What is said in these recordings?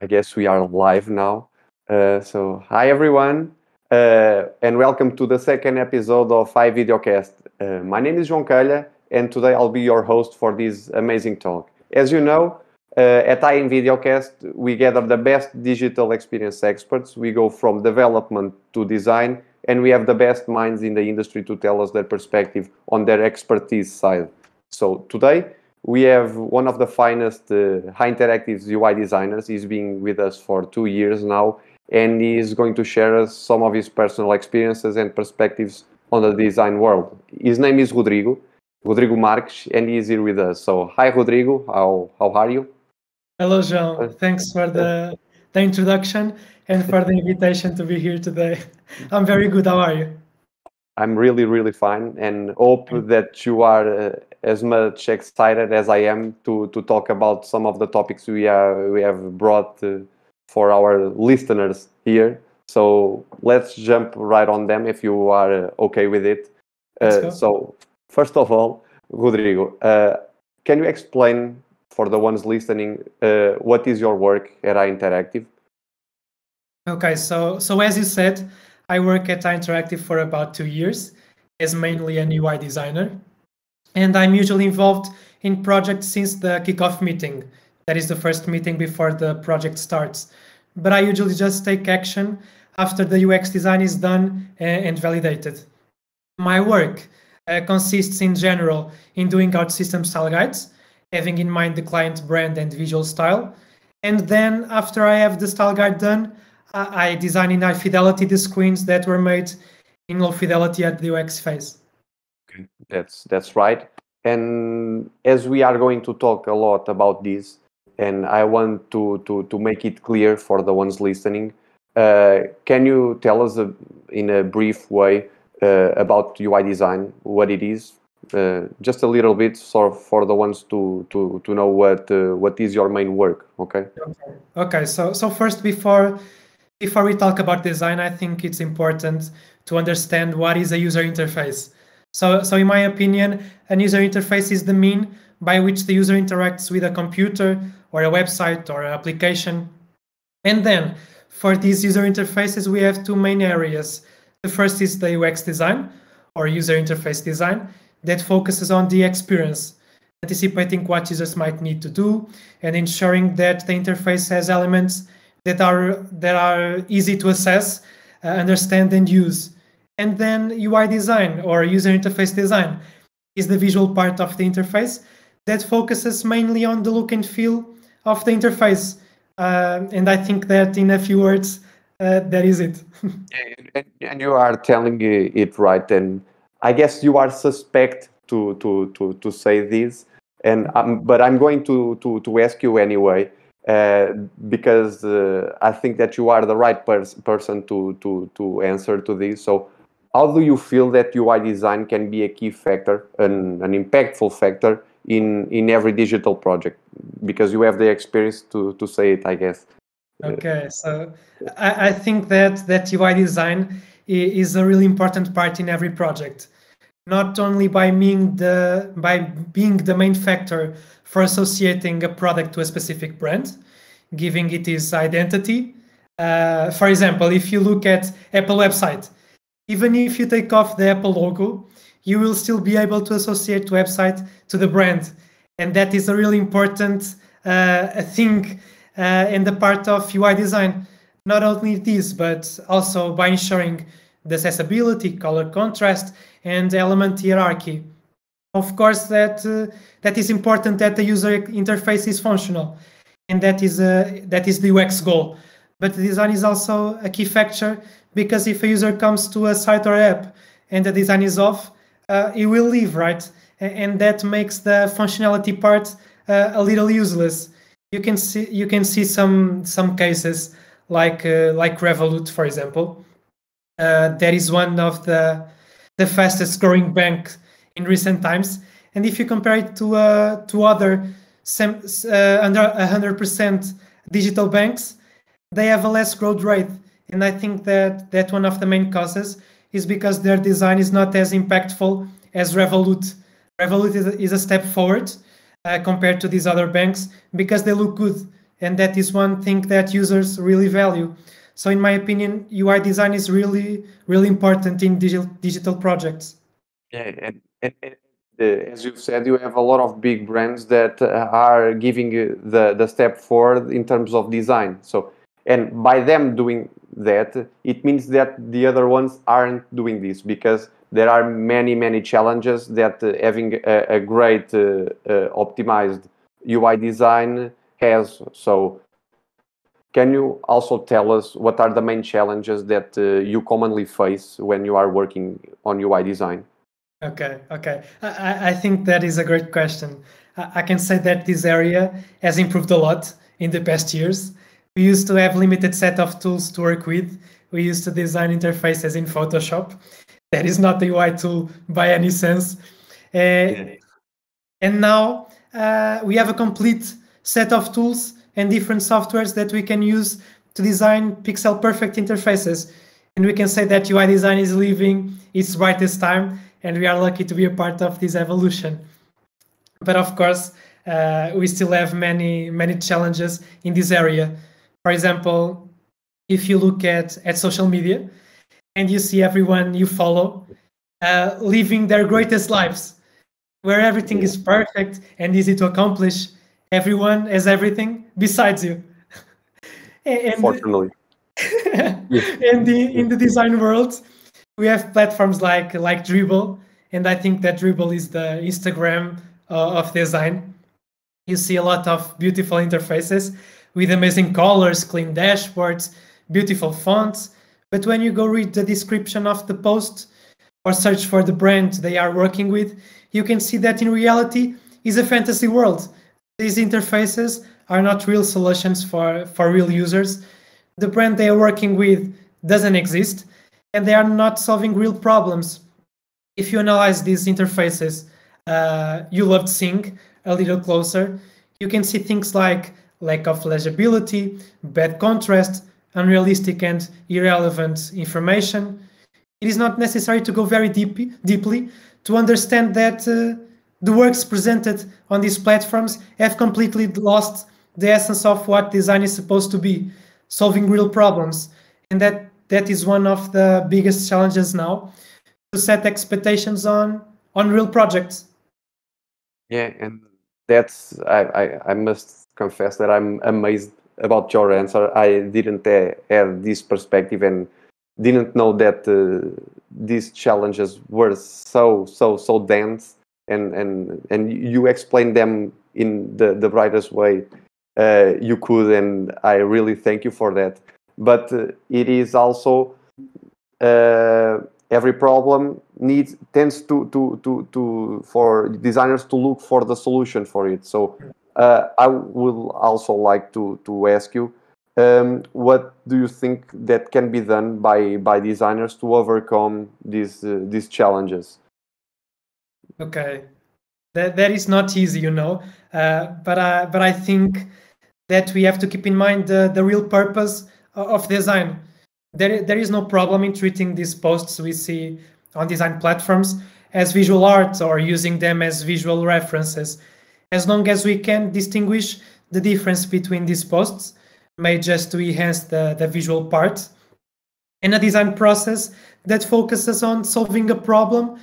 I guess we are live now. Hi everyone, and welcome to the second episode of iVideocast. My name is João Calha, and today I'll be your host for this amazing talk. As you know, at iVideocast, we gather the best digital experience experts. We go from development to design, and we have the best minds in the industry to tell us their perspective on their expertise side. So today, we have one of the finest high interactive UI designers. He's been with us for 2 years now, and he's going to share us some of his personal experiences and perspectives on the design world. His name is Rodrigo Marques, and he is here with us. So, hi, Rodrigo. How are you? Hello, João. Thanks for the introduction and for the invitation to be here today. I'm very good. How are you? I'm really, really fine, and hope that you are as much excited as I am to talk about some of the topics we have brought for our listeners here. So let's jump right on them if you are okay with it. Let's go. So first of all, Rodrigo, can you explain for the ones listening what is your work at iInteractive? Okay, so as you said, I work at iInteractive for about 2 years as mainly an UI designer, and I'm usually involved in projects since the kickoff meeting. That is the first meeting before the project starts. But I usually just take action after the UX design is done and validated. My work consists in general in doing out system style guides, having in mind the client brand and visual style. And then after I have the style guide done, I design in high fidelity the screens that were made in low fidelity at the UX phase. Okay, that's right. And as we are going to talk a lot about this, and I want to make it clear for the ones listening, can you tell us in a brief way about UI design, what it is? Just a little bit, sort of for the ones to know what is your main work. Okay. So first, before we talk about design, I think it's important to understand what is a user interface. So in my opinion, a user interface is the mean by which the user interacts with a computer or a website or an application. And then for these user interfaces, we have two main areas. The first is the UX design or user interface design that focuses on the experience, anticipating what users might need to do and ensuring that the interface has elements that are easy to assess, understand, and use. And then UI design or user interface design is the visual part of the interface that focuses mainly on the look and feel of the interface. And I think that in a few words, that is it. And you are telling it right, and I guess you are suspect to say this, and but I'm going to ask you anyway. Because I think that you are the right person to answer to this. So, how do you feel that UI design can be a key factor, an impactful factor in every digital project? Because you have the experience to say it, I guess. Okay, so I think that UI design is a really important part in every project, not only by being the main factor for associating a product to a specific brand, giving it its identity. For example, if you look at Apple website, even if you take off the Apple logo, you will still be able to associate the website to the brand. And that is a really important thing in the part of UI design. Not only this, but also by ensuring the accessibility, color contrast, and element hierarchy. Of course, that is important that the user interface is functional, and that is the UX goal. But the design is also a key factor because if a user comes to a site or app and the design is off, it will leave, right? And that makes the functionality part a little useless. You can see some cases like Revolut, for example. That is one of the fastest growing bank in recent times. And if you compare it to other under 100% digital banks, they have a less growth rate. And I think that one of the main causes is because their design is not as impactful as Revolut. Revolut is a step forward compared to these other banks because they look good and that is one thing that users really value. So in my opinion, UI design is really, really important in digital projects. Yeah, as you said, you have a lot of big brands that are giving you the step forward in terms of design. So, and by them doing that, it means that the other ones aren't doing this, because there are many challenges that having a great optimized UI design has. So, can you also tell us what are the main challenges that you commonly face when you are working on UI design? Okay. I think that is a great question. I can say that this area has improved a lot in the past years. We used to have limited set of tools to work with. We used to design interfaces in Photoshop. That is not the UI tool by any sense. Yeah. And now we have a complete set of tools and different softwares that we can use to design pixel perfect interfaces. And we can say that UI design is living its brightest time, and we are lucky to be a part of this evolution. But of course, we still have many challenges in this area. For example, if you look at social media and you see everyone you follow living their greatest lives, where everything is perfect and easy to accomplish, everyone has everything besides you. And Fortunately. in the design world, we have platforms like Dribble, and I think that Dribble is the Instagram of design. You see a lot of beautiful interfaces with amazing colors, clean dashboards, beautiful fonts. But when you go read the description of the post or search for the brand they are working with, you can see that in reality is a fantasy world. These interfaces are not real solutions for real users. The brand they are working with doesn't exist, and they are not solving real problems. If you analyze these interfaces, you loved Sing a little closer, you can see things like lack of legibility, bad contrast, unrealistic and irrelevant information. It is not necessary to go very deeply to understand that the works presented on these platforms have completely lost the essence of what design is supposed to be, solving real problems. And that is one of the biggest challenges now, to set expectations on real projects. Yeah, and that's I must confess that I'm amazed about your answer. I didn't have this perspective and didn't know that these challenges were so dense, and you explained them in the brightest way you could, and I really thank you for that. But it is also every problem tends to for designers to look for the solution for it. So I would also like to ask you, what do you think that can be done by designers to overcome these challenges? Okay, that is not easy, but I think that we have to keep in mind the real purpose of design. There is no problem in treating these posts we see on design platforms as visual art or using them as visual references, as long as we can distinguish the difference between these posts made just to enhance the visual part, and a design process that focuses on solving a problem,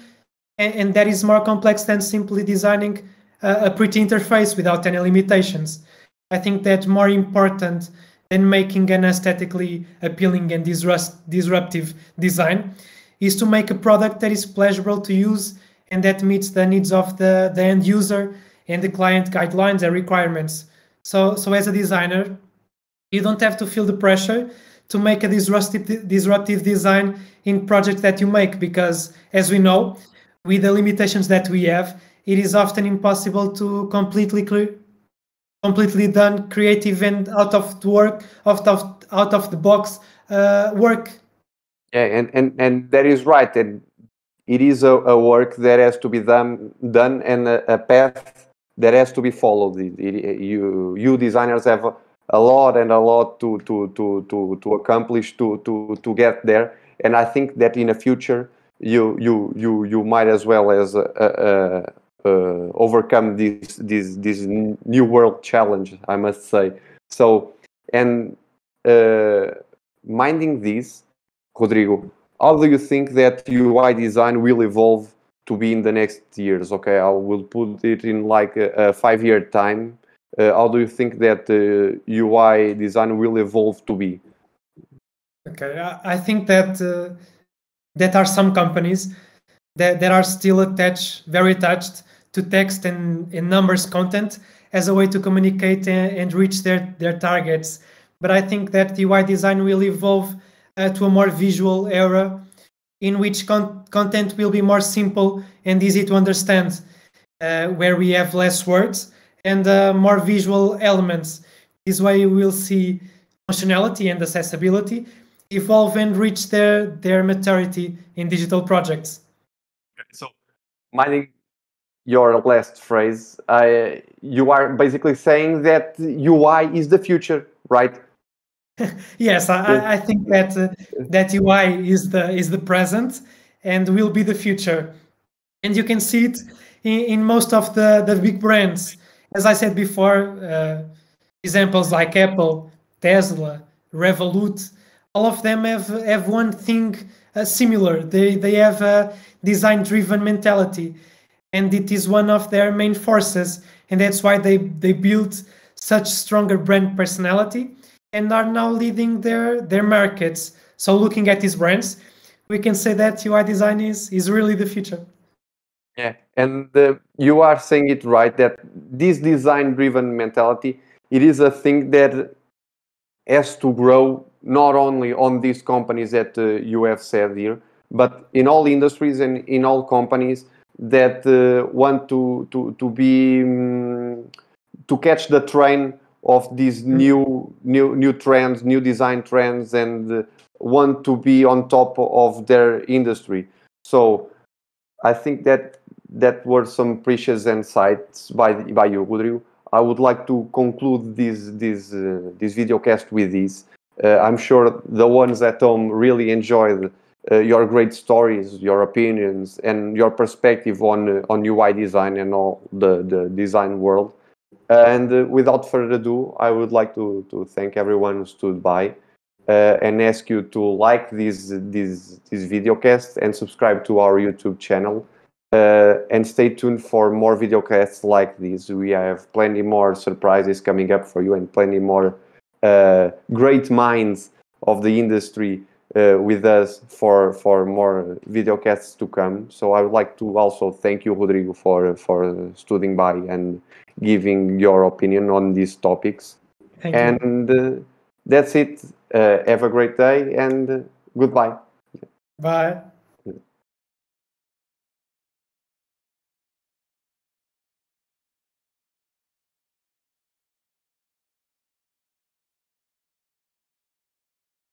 and that is more complex than simply designing a pretty interface without any limitations. I think that more important than making an aesthetically appealing and disruptive design is to make a product that is pleasurable to use and that meets the needs of the end user and the client guidelines and requirements. So as a designer, you don't have to feel the pressure to make a disruptive design in projects that you make, because as we know, with the limitations that we have, it is often impossible to completely done creative and out of the box work. Yeah, and that is right. And it is a work that has to be done and a path that has to be followed. You designers have a lot to accomplish to get there. And I think that in the future you might as well as overcome this new world challenge, I must say. So, and minding this, Rodrigo, how do you think that UI design will evolve to be in the next years? Okay, I will put it in like a 5-year time. How do you think that UI design will evolve to be? Okay, I think that that are some companies that are still very attached to text and numbers content as a way to communicate and reach their targets. But I think that UI design will evolve to a more visual era in which content will be more simple and easy to understand, where we have less words and more visual elements. This way, we will see functionality and accessibility evolve and reach their maturity in digital projects. So, minding your last phrase, you are basically saying that UI is the future, right? Yes, I think that that UI is the present and will be the future, and you can see it in most of the big brands. As I said before, examples like Apple, Tesla, Revolut, all of them have one thing similar. They have a design driven mentality, and it is one of their main forces, and that's why they built such stronger brand personality and are now leading their markets. So looking at these brands, we can say that UI design is really the future. Yeah, and you are saying it right that this design-driven mentality, it is a thing that has to grow not only on these companies that you have said here, but in all industries and in all companies that want to be to catch the train of these new trends, new design trends, and want to be on top of their industry. So I think that were some precious insights by you, Rodrigo. I would like to conclude this video cast with this. I'm sure the ones at home really enjoyed your great stories, your opinions, and your perspective on UI design and all the design world. And without further ado, I would like to thank everyone who stood by and ask you to like this video cast and subscribe to our YouTube channel. And stay tuned for more video casts like this. We have plenty more surprises coming up for you and plenty more great minds of the industry with us for more video casts to come. So I would like to also thank you, Rodrigo, for stood by and giving your opinion on these topics. Thank you. And that's it. Have a great day and goodbye. Bye.